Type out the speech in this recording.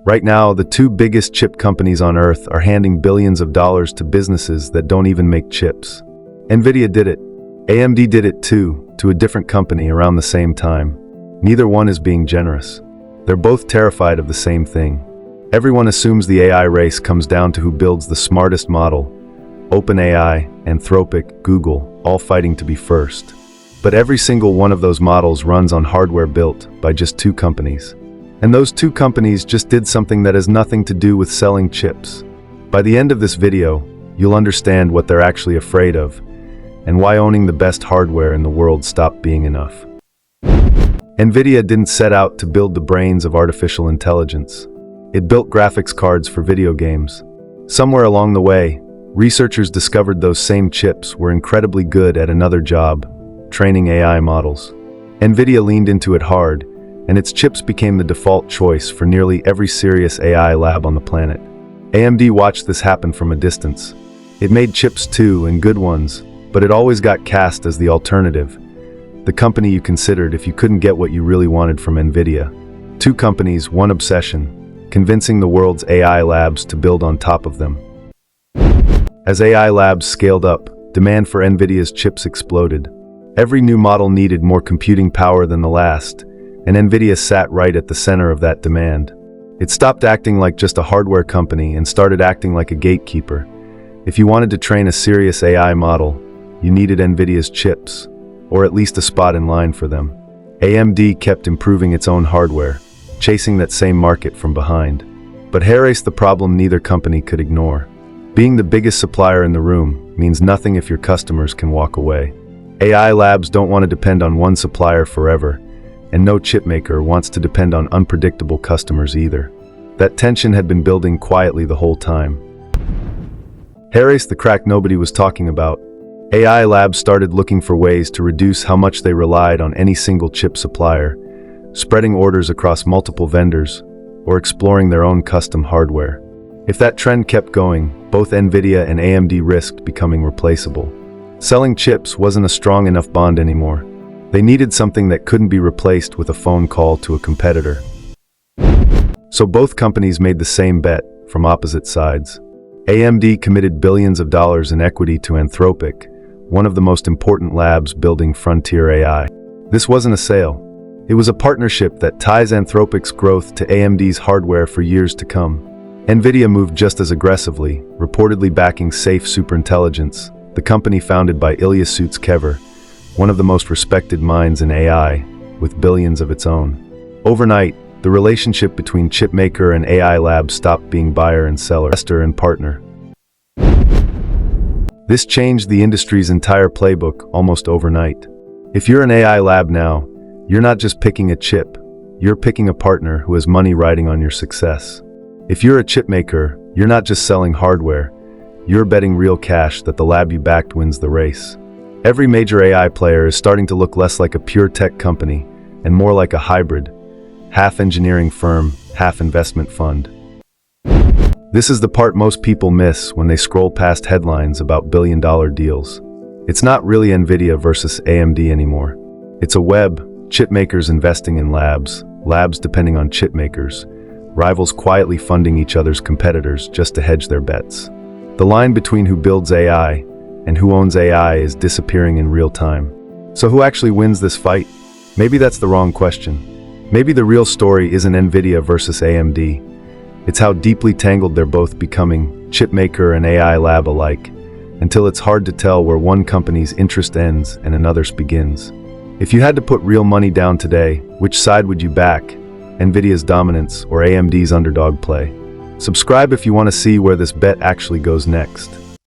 Right now, the two biggest chip companies on Earth are handing billions of dollars to businesses that don't even make chips. Nvidia did it. AMD did it too, to a different company around the same time. Neither one is being generous. They're both terrified of the same thing. Everyone assumes the AI race comes down to who builds the smartest model. OpenAI, Anthropic, Google, all fighting to be first. But every single one of those models runs on hardware built by just two companies. And those two companies just did something that has nothing to do with selling chips. By the end of this video, you'll understand what they're actually afraid of, and why owning the best hardware in the world stopped being enough. Nvidia didn't set out to build the brains of artificial intelligence. It built graphics cards for video games. Somewhere along the way, researchers discovered those same chips were incredibly good at another job, training AI models. Nvidia leaned into it hard, and its chips became the default choice for nearly every serious AI lab on the planet. AMD watched this happen from a distance. It made chips too, and good ones, but it always got cast as the alternative, the company you considered if you couldn't get what you really wanted from Nvidia. Two companies, one obsession, convincing the world's AI labs to build on top of them. As AI labs scaled up, demand for Nvidia's chips exploded. Every new model needed more computing power than the last, and Nvidia sat right at the center of that demand. It stopped acting like just a hardware company and started acting like a gatekeeper. If you wanted to train a serious AI model, you needed Nvidia's chips, or at least a spot in line for them. AMD kept improving its own hardware, chasing that same market from behind. But here's the problem neither company could ignore. Being the biggest supplier in the room means nothing if your customers can walk away. AI labs don't want to depend on one supplier forever, and no chipmaker wants to depend on unpredictable customers either. That tension had been building quietly the whole time. Here's the crack nobody was talking about. AI labs started looking for ways to reduce how much they relied on any single chip supplier, spreading orders across multiple vendors, or exploring their own custom hardware. If that trend kept going, both Nvidia and AMD risked becoming replaceable. Selling chips wasn't a strong enough bond anymore. They needed something that couldn't be replaced with a phone call to a competitor. So both companies made the same bet, from opposite sides. AMD committed billions of dollars in equity to Anthropic, one of the most important labs building frontier AI. This wasn't a sale. It was a partnership that ties Anthropic's growth to AMD's hardware for years to come. Nvidia moved just as aggressively, reportedly backing Safe Superintelligence, the company founded by Ilya Sutskever, one of the most respected minds in AI, with billions of its own. Overnight, the relationship between chipmaker and AI lab stopped being buyer and seller, investor and partner. This changed the industry's entire playbook almost overnight. If you're an AI lab now, you're not just picking a chip, you're picking a partner who has money riding on your success. If you're a chipmaker, you're not just selling hardware, you're betting real cash that the lab you backed wins the race. Every major AI player is starting to look less like a pure tech company and more like a hybrid, half engineering firm, half investment fund. This is the part most people miss when they scroll past headlines about billion-dollar deals. It's not really Nvidia versus AMD anymore. It's a web, chipmakers investing in labs, labs depending on chipmakers, rivals quietly funding each other's competitors just to hedge their bets. The line between who builds AI and who owns AI is disappearing in real time. So who actually wins this fight? Maybe that's the wrong question. Maybe the real story isn't Nvidia versus AMD. It's how deeply tangled they're both becoming, chipmaker and AI lab alike, until it's hard to tell where one company's interest ends and another's begins. If you had to put real money down today, which side would you back? Nvidia's dominance or AMD's underdog play? Subscribe if you want to see where this bet actually goes next.